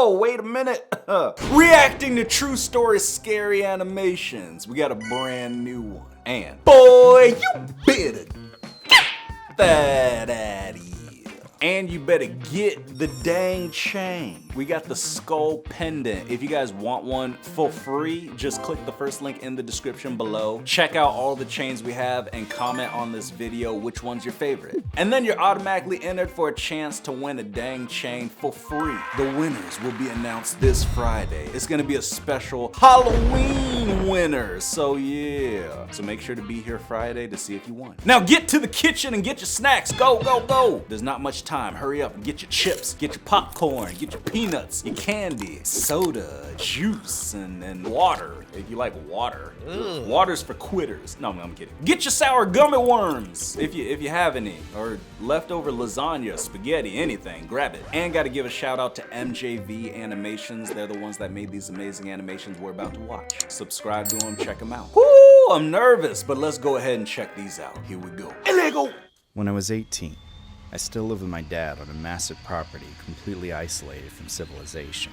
Whoa, wait a minute. Reacting to true story scary animations. We got a brand new one. And boy, you better get that out of here. And you better get the dang chain. We got the skull pendant. If you guys want one for free, just click the first link in the description below. Check out all the chains we have and comment on this video which one's your favorite. And then you're automatically entered for a chance to win a dang chain for free. The winners will be announced this Friday. It's gonna be a special Halloween winner. So yeah. So make sure to be here Friday to see if you won. Now get to the kitchen and get your snacks. Go, go, go. There's not much time. Hurry up and get your chips, get your popcorn, get your peanuts, your candy, soda, juice, and water. If you like water. Ugh. Water's for quitters. No, I'm kidding. Get your sour gummy worms if you have any, or leftover lasagna, spaghetti, anything. Grab it. And gotta give a shout out to MJV Animations. They're the ones that made these amazing animations we're about to watch. Subscribe to them, check them out. Woo! I'm nervous, but let's go ahead and check these out. Here we go. Illegal. When I was 18, I still lived with my dad on a massive property completely isolated from civilization.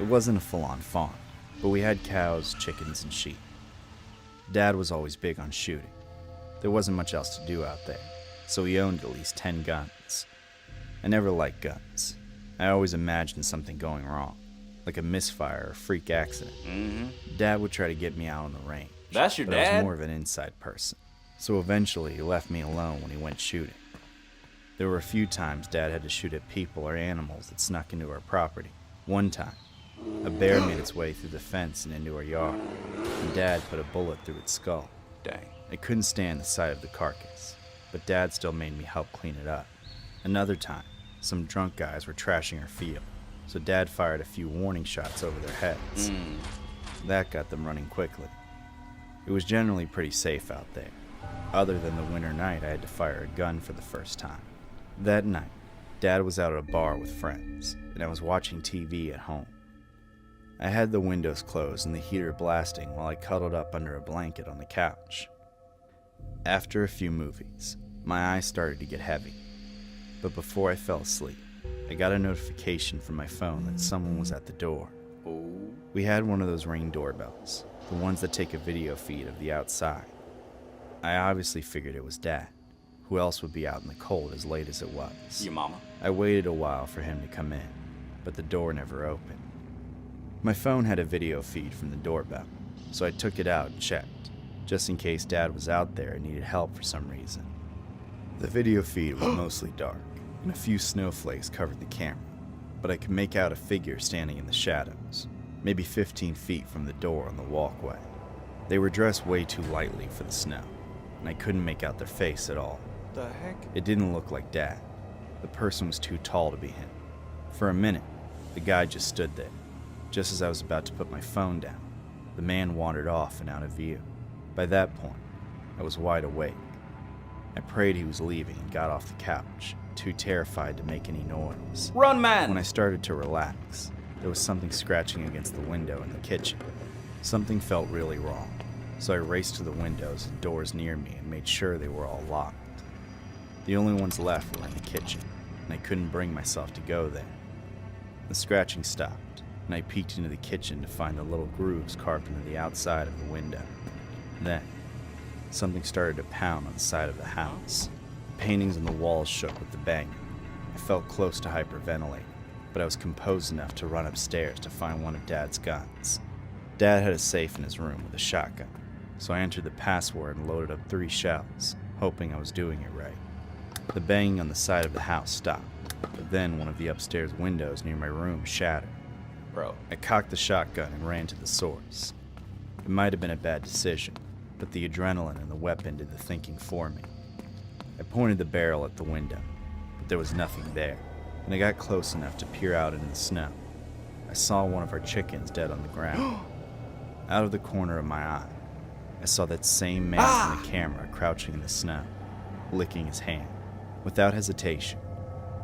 It wasn't a full-on farm, but we had cows, chickens, and sheep. Dad was always big on shooting. There wasn't much else to do out there, so he owned at least 10 guns. I never liked guns. I always imagined something going wrong, like a misfire or a freak accident. Dad would try to get me out on the range. That's your but dad? I was more of an inside person, so eventually he left me alone when he went shooting. There were a few times Dad had to shoot at people or animals that snuck into our property. One time, a bear made its way through the fence and into our yard, and Dad put a bullet through its skull. Dang. I couldn't stand the sight of the carcass, but Dad still made me help clean it up. Another time, some drunk guys were trashing our field, so Dad fired a few warning shots over their heads. That got them running quickly. It was generally pretty safe out there, other than the winter night I had to fire a gun for the first time. That night, Dad was out at a bar with friends, and I was watching TV at home. I had the windows closed and the heater blasting while I cuddled up under a blanket on the couch. After a few movies, my eyes started to get heavy, but before I fell asleep, I got a notification from my phone that someone was at the door. We had one of those Ring doorbells, the ones that take a video feed of the outside. I obviously figured it was Dad. Who else would be out in the cold as late as it was? Your mama. I waited a while for him to come in, but the door never opened. My phone had a video feed from the doorbell, so I took it out and checked, just in case Dad was out there and needed help for some reason. The video feed was mostly dark, and a few snowflakes covered the camera, but I could make out a figure standing in the shadows, maybe 15 feet from the door on the walkway. They were dressed way too lightly for the snow, and I couldn't make out their face at all. The heck? It didn't look like Dad. The person was too tall to be him. For a minute, the guy just stood there. Just as I was about to put my phone down, the man wandered off and out of view. By that point, I was wide awake. I prayed he was leaving and got off the couch, too terrified to make any noise. Run, man! When I started to relax, there was something scratching against the window in the kitchen. Something felt really wrong, so I raced to the windows and doors near me and made sure they were all locked. The only ones left were in the kitchen, and I couldn't bring myself to go there. The scratching stopped, and I peeked into the kitchen to find the little grooves carved into the outside of the window. Then, something started to pound on the side of the house. The paintings on the walls shook with the banging. I felt close to hyperventilating, but I was composed enough to run upstairs to find one of Dad's guns. Dad had a safe in his room with a shotgun, so I entered the password and loaded up 3 shells, hoping I was doing it right. The banging on the side of the house stopped, but then one of the upstairs windows near my room shattered. Bro. I cocked the shotgun and ran to the source. It might have been a bad decision, but the adrenaline and the weapon did the thinking for me. I pointed the barrel at the window, but there was nothing there, and I got close enough to peer out into the snow. I saw one of our chickens dead on the ground. Out of the corner of my eye, I saw that same man from the camera crouching in the snow, licking his hand. Without hesitation,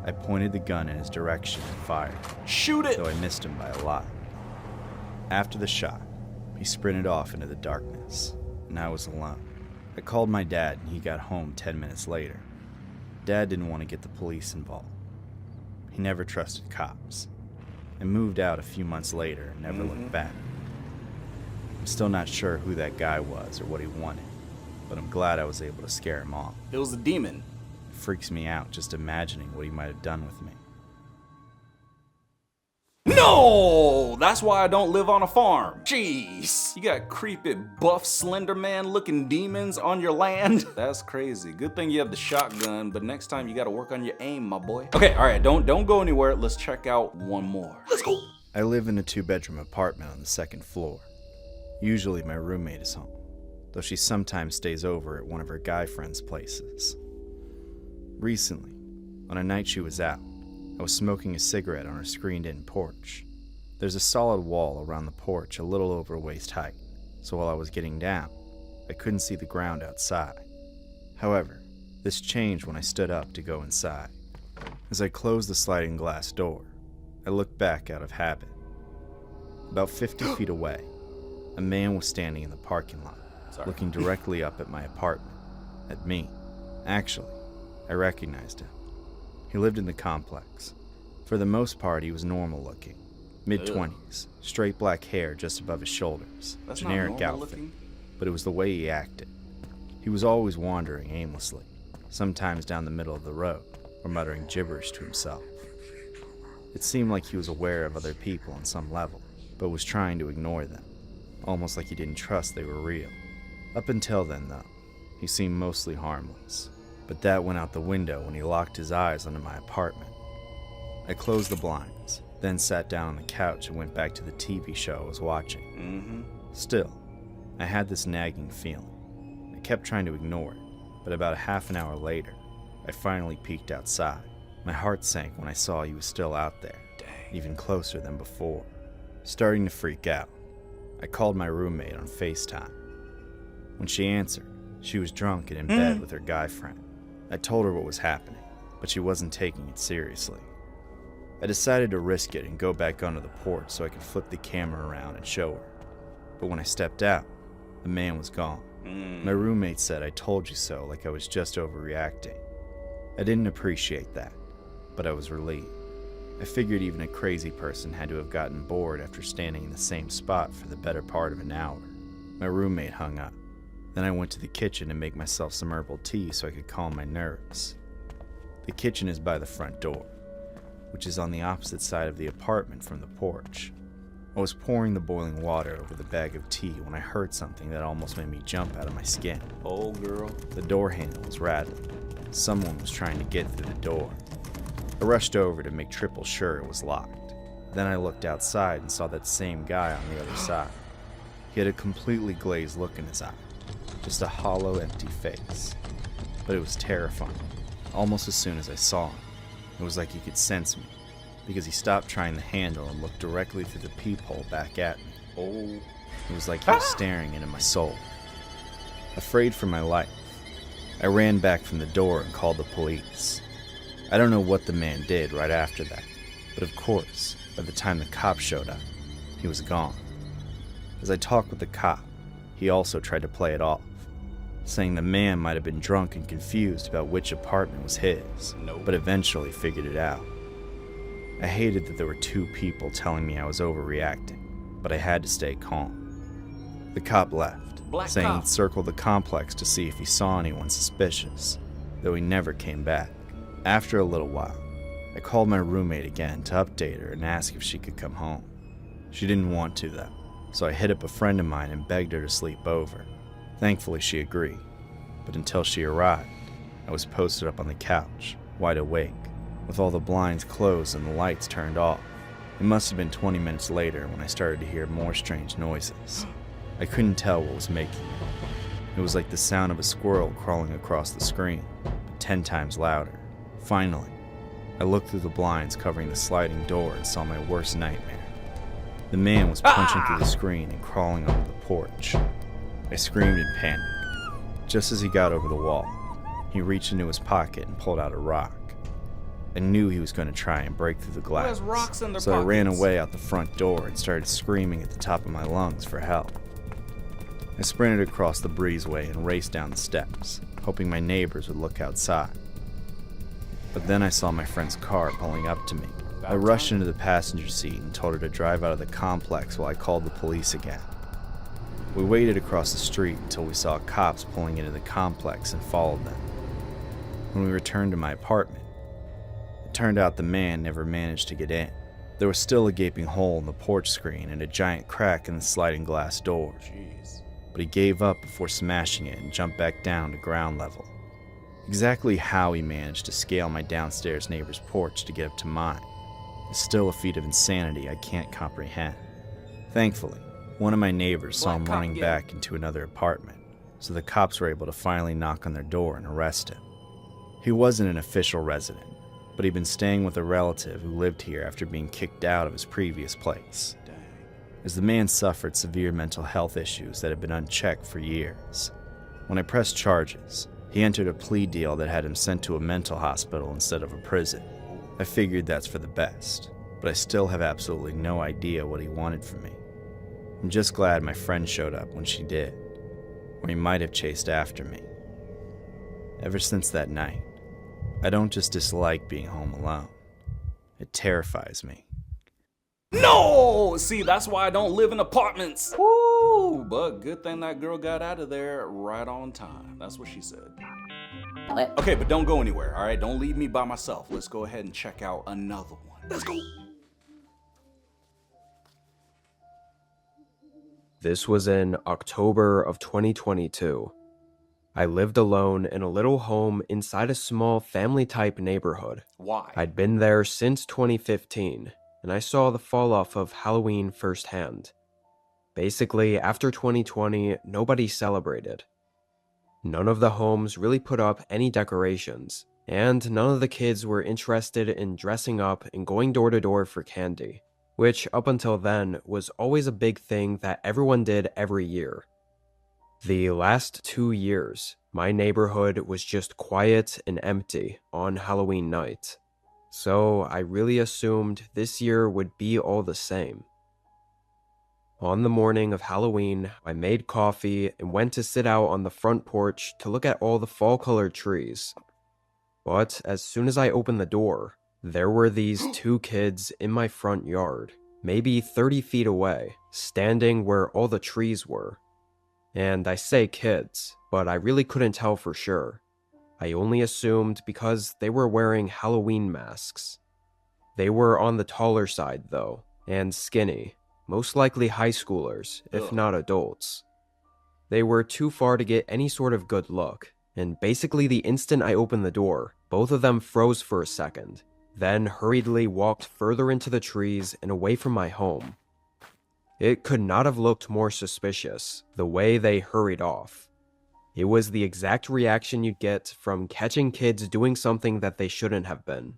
I pointed the gun in his direction and fired. Shoot it! Though I missed him by a lot. After the shot, he sprinted off into the darkness, and I was alone. I called my dad, and he got home 10 minutes later. Dad didn't want to get the police involved. He never trusted cops. I moved out a few months later and never looked back. I'm still not sure who that guy was or what he wanted, but I'm glad I was able to scare him off. It was a demon. It freaks me out just imagining what he might have done with me. No! That's why I don't live on a farm. Jeez. You got creepy, buff, slender man looking demons on your land? That's crazy. Good thing you have the shotgun, but next time you gotta work on your aim, my boy. Okay, alright, don't go anywhere. Let's check out one more. Let's go. I live in a 2-bedroom apartment on the 2nd floor. Usually my roommate is home, though she sometimes stays over at one of her guy friends' places. Recently, on a night she was out, I was smoking a cigarette on her screened-in porch. There's a solid wall around the porch a little over waist height, so while I was getting down, I couldn't see the ground outside. However, this changed when I stood up to go inside. As I closed the sliding glass door, I looked back out of habit. About 50 feet away, a man was standing in the parking lot, looking directly up at my apartment, at me. Actually, I recognized him. He lived in the complex. For the most part, he was normal looking. Mid-20s, straight black hair just above his shoulders, generic outfit, but it was the way he acted. He was always wandering aimlessly, sometimes down the middle of the road, or muttering gibberish to himself. It seemed like he was aware of other people on some level, but was trying to ignore them, almost like he didn't trust they were real. Up until then, though, he seemed mostly harmless. But that went out the window when he locked his eyes onto my apartment. I closed the blinds, then sat down on the couch and went back to the TV show I was watching. Still, I had this nagging feeling. I kept trying to ignore it, but about a half an hour later, I finally peeked outside. My heart sank when I saw he was still out there, even closer than before. Starting to freak out, I called my roommate on FaceTime. When she answered, she was drunk and in bed with her guy friend. I told her what was happening, but she wasn't taking it seriously. I decided to risk it and go back onto the porch so I could flip the camera around and show her. But when I stepped out, the man was gone. My roommate said I told you so, like I was just overreacting. I didn't appreciate that, but I was relieved. I figured even a crazy person had to have gotten bored after standing in the same spot for the better part of an hour. My roommate hung up. Then I went to the kitchen to make myself some herbal tea so I could calm my nerves. The kitchen is by the front door, which is on the opposite side of the apartment from the porch. I was pouring the boiling water over the bag of tea when I heard something that almost made me jump out of my skin. Oh, girl. The door handle was rattling. Someone was trying to get through the door. I rushed over to make triple sure it was locked. Then I looked outside and saw that same guy on the other side. He had a completely glazed look in his eye. Just a hollow, empty face. But it was terrifying. Almost as soon as I saw him, it was like he could sense me, because he stopped trying the handle and looked directly through the peephole back at me. Oh. It was like he was staring into my soul. Afraid for my life, I ran back from the door and called the police. I don't know what the man did right after that, but of course, by the time the cops showed up, he was gone. As I talked with the cop, he also tried to play it off, saying the man might have been drunk and confused about which apartment was his, but eventually figured it out. I hated that there were two people telling me I was overreacting, but I had to stay calm. The cop left, saying he'd circle the complex to see if he saw anyone suspicious, though he never came back. After a little while, I called my roommate again to update her and ask if she could come home. She didn't want to, though, so I hit up a friend of mine and begged her to sleep over. Thankfully, she agreed, but until she arrived, I was posted up on the couch, wide awake, with all the blinds closed and the lights turned off. It must have been 20 minutes later when I started to hear more strange noises. I couldn't tell what was making it. It was like the sound of a squirrel crawling across the screen, but 10 times louder. Finally, I looked through the blinds covering the sliding door and saw my worst nightmare. The man was punching through the screen and crawling onto the porch. I screamed in panic. Just as he got over the wall, he reached into his pocket and pulled out a rock. I knew he was going to try and break through the glass, so I ran away out the front door and started screaming at the top of my lungs for help. I sprinted across the breezeway and raced down the steps, hoping my neighbors would look outside. But then I saw my friend's car pulling up to me. I rushed into the passenger seat and told her to drive out of the complex while I called the police again. We waited across the street until we saw cops pulling into the complex and followed them. When we returned to my apartment, it turned out the man never managed to get in. There was still a gaping hole in the porch screen and a giant crack in the sliding glass door. Jeez. But he gave up before smashing it and jumped back down to ground level. Exactly how he managed to scale my downstairs neighbor's porch to get up to mine is still a feat of insanity I can't comprehend. Thankfully, one of my neighbors saw him running back into another apartment, so the cops were able to finally knock on their door and arrest him. He wasn't an official resident, but he'd been staying with a relative who lived here after being kicked out of his previous place. Dang. As the man suffered severe mental health issues that had been unchecked for years. When I pressed charges, he entered a plea deal that had him sent to a mental hospital instead of a prison. I figured that's for the best, but I still have absolutely no idea what he wanted from me. I'm just glad my friend showed up when she did, or he might have chased after me. Ever since that night, I don't just dislike being home alone. It terrifies me. No! See, that's why I don't live in apartments. Woo! But good thing that girl got out of there right on time. That's what she said. What? Okay, but don't go anywhere, all right? Don't leave me by myself. Let's go ahead and check out another one. Let's go. This was in October of 2022. I lived alone in a little home inside a small family-type neighborhood. Why? I'd been there since 2015, and I saw the fall-off of Halloween firsthand. Basically, after 2020, nobody celebrated. None of the homes really put up any decorations, and none of the kids were interested in dressing up and going door to door for candy, which up until then was always a big thing that everyone did every year. The last 2 years, my neighborhood was just quiet and empty on Halloween night, so I really assumed this year would be all the same. On the morning of Halloween, I made coffee and went to sit out on the front porch to look at all the fall-colored trees. But as soon as I opened the door, there were these 2 kids in my front yard, maybe 30 feet away, standing where all the trees were. And I say kids, but I really couldn't tell for sure. I only assumed because they were wearing Halloween masks. They were on the taller side though, and skinny, most likely high schoolers, if not adults. They were too far to get any sort of good look, and basically the instant I opened the door, both of them froze for a second, then hurriedly walked further into the trees and away from my home. It could not have looked more suspicious, the way they hurried off. It was the exact reaction you'd get from catching kids doing something that they shouldn't have been.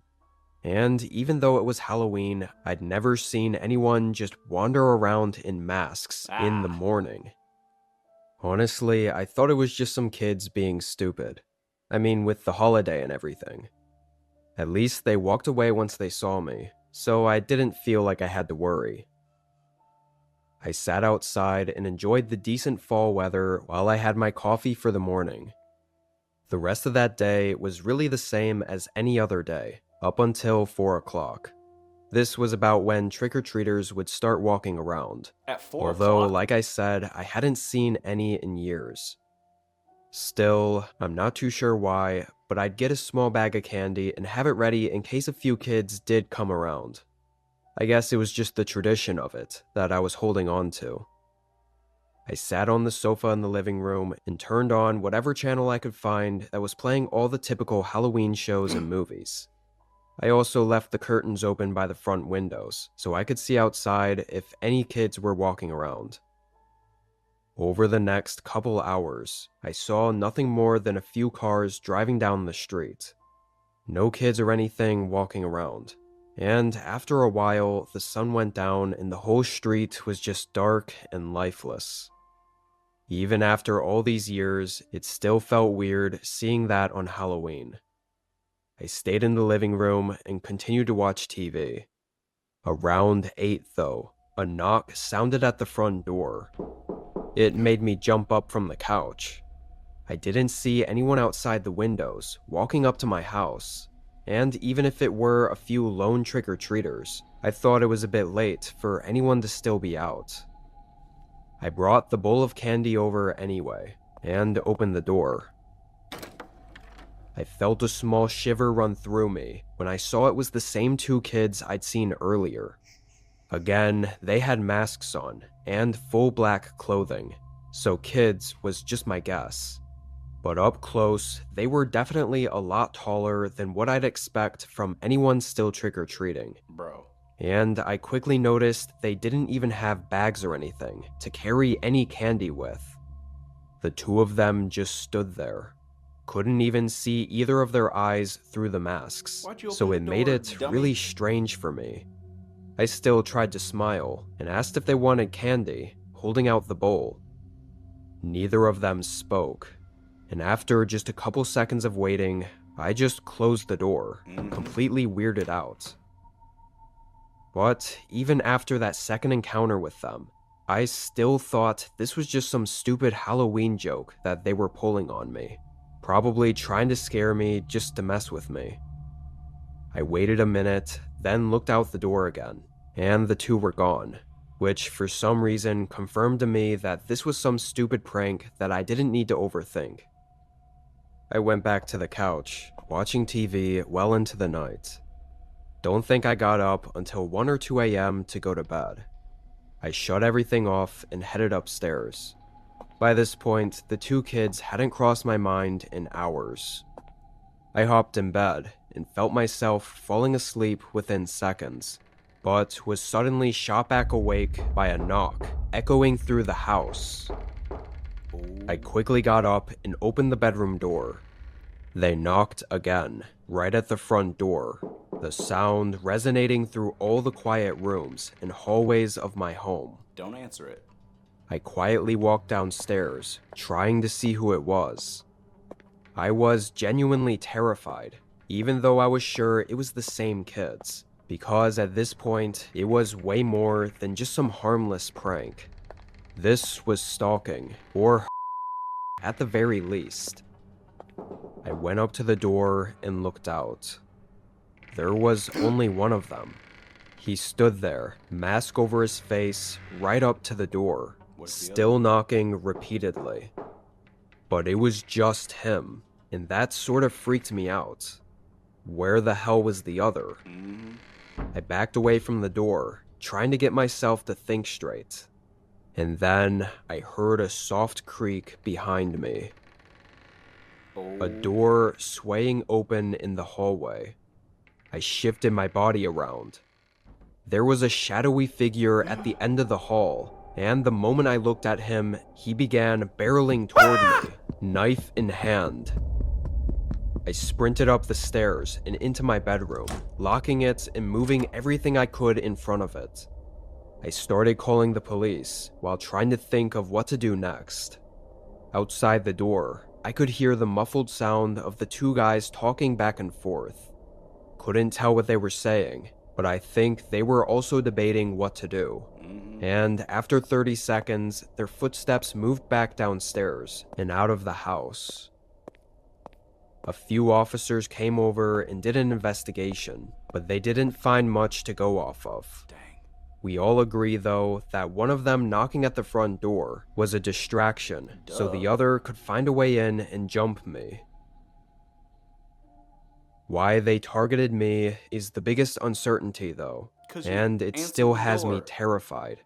And even though it was Halloween, I'd never seen anyone just wander around in masks in the morning. Honestly, I thought it was just some kids being stupid. I mean, with the holiday and everything. At least they walked away once they saw me, so I didn't feel like I had to worry. I sat outside and enjoyed the decent fall weather while I had my coffee for the morning. The rest of that day was really the same as any other day, up until 4 o'clock. This was about when trick-or-treaters would start walking around. At 4 Although, o'clock? like I said, I hadn't seen any in years. Still, I'm not too sure why, but I'd get a small bag of candy and have it ready in case a few kids did come around. I guess it was just the tradition of it that I was holding on to. I sat on the sofa in the living room and turned on whatever channel I could find that was playing all the typical Halloween shows and movies. I also left the curtains open by the front windows, so I could see outside if any kids were walking around. Over the next couple hours, I saw nothing more than a few cars driving down the street. No kids or anything walking around. And after a while, the sun went down and the whole street was just dark and lifeless. Even after all these years, it still felt weird seeing that on Halloween. I stayed in the living room and continued to watch TV. Around 8 though, a knock sounded at the front door. It made me jump up from the couch. I didn't see anyone outside the windows, walking up to my house. and even if it were a few lone trick-or-treaters, I thought it was a bit late for anyone to still be out. I brought the bowl of candy over anyway, and opened the door. I felt a small shiver run through me when I saw it was the same two kids I'd seen earlier. Again, they had masks on, and full black clothing, so kids was just my guess. But up close, they were definitely a lot taller than what I'd expect from anyone still trick-or-treating. Bro. And I quickly noticed they didn't even have bags or anything to carry any candy with. The two of them just stood there. Couldn't even see either of their eyes through the masks, so it made it really strange for me. I still tried to smile and asked if they wanted candy, holding out the bowl. Neither of them spoke, and after just a couple seconds of waiting, I just closed the door, completely weirded out. But even after that second encounter with them, I still thought this was just some stupid Halloween joke that they were pulling on me, probably trying to scare me just to mess with me. I waited a minute, then looked out the door again, and the two were gone, which for some reason confirmed to me that this was some stupid prank that I didn't need to overthink. I went back to the couch, watching TV well into the night. Don't think I got up until 1 or 2 a.m. to go to bed. I shut everything off and headed upstairs. By this point, the two kids hadn't crossed my mind in hours. I hopped in bed and felt myself falling asleep within seconds, but was suddenly shot back awake by a knock echoing through the house. I quickly got up and opened the bedroom door. They knocked again, right at the front door, the sound resonating through all the quiet rooms and hallways of my home. Don't answer it. I quietly walked downstairs, trying to see who it was. I was genuinely terrified, even though I was sure it was the same kids, because at this point, it was way more than just some harmless prank. This was stalking, or at the very least. I went up to the door and looked out. There was only one of them. He stood there, mask over his face, right up to the door, still knocking repeatedly. But it was just him, and that sort of freaked me out. Where the hell was the other? I backed away from the door, trying to get myself to think straight. And then I heard a soft creak behind me. A door swaying open in the hallway. I shifted my body around. There was a shadowy figure at the end of the hall, and the moment I looked at him, he began barreling toward me, knife in hand. I sprinted up the stairs and into my bedroom, locking it and moving everything I could in front of it. I started calling the police while trying to think of what to do next. Outside the door, I could hear the muffled sound of the two guys talking back and forth. Couldn't tell what they were saying, but I think they were also debating what to do. And after 30 seconds, their footsteps moved back downstairs and out of the house. A few officers came over and did an investigation, but they didn't find much to go off of. Dang. We all agree, though, that one of them knocking at the front door was a distraction, so the other could find a way in and jump me. Why they targeted me is the biggest uncertainty, though, and it still has me terrified.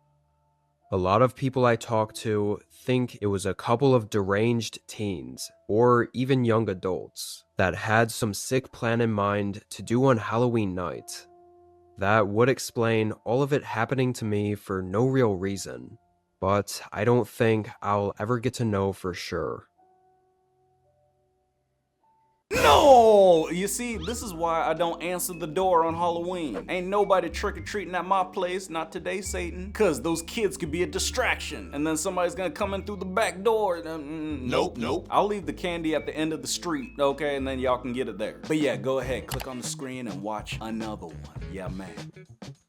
A lot of people I talk to think it was a couple of deranged teens, or even young adults, that had some sick plan in mind to do on Halloween night. That would explain all of it happening to me for no real reason, but I don't think I'll ever get to know for sure. No! You see, this is why I don't answer the door on Halloween. Ain't nobody trick-or-treating at my place, not today, Satan. Cause those kids could be a distraction, and then somebody's gonna come in through the back door. Nope. I'll leave the candy at the end of the street, okay, and then y'all can get it there. But yeah, go ahead, click on the screen and watch another one. Yeah, man.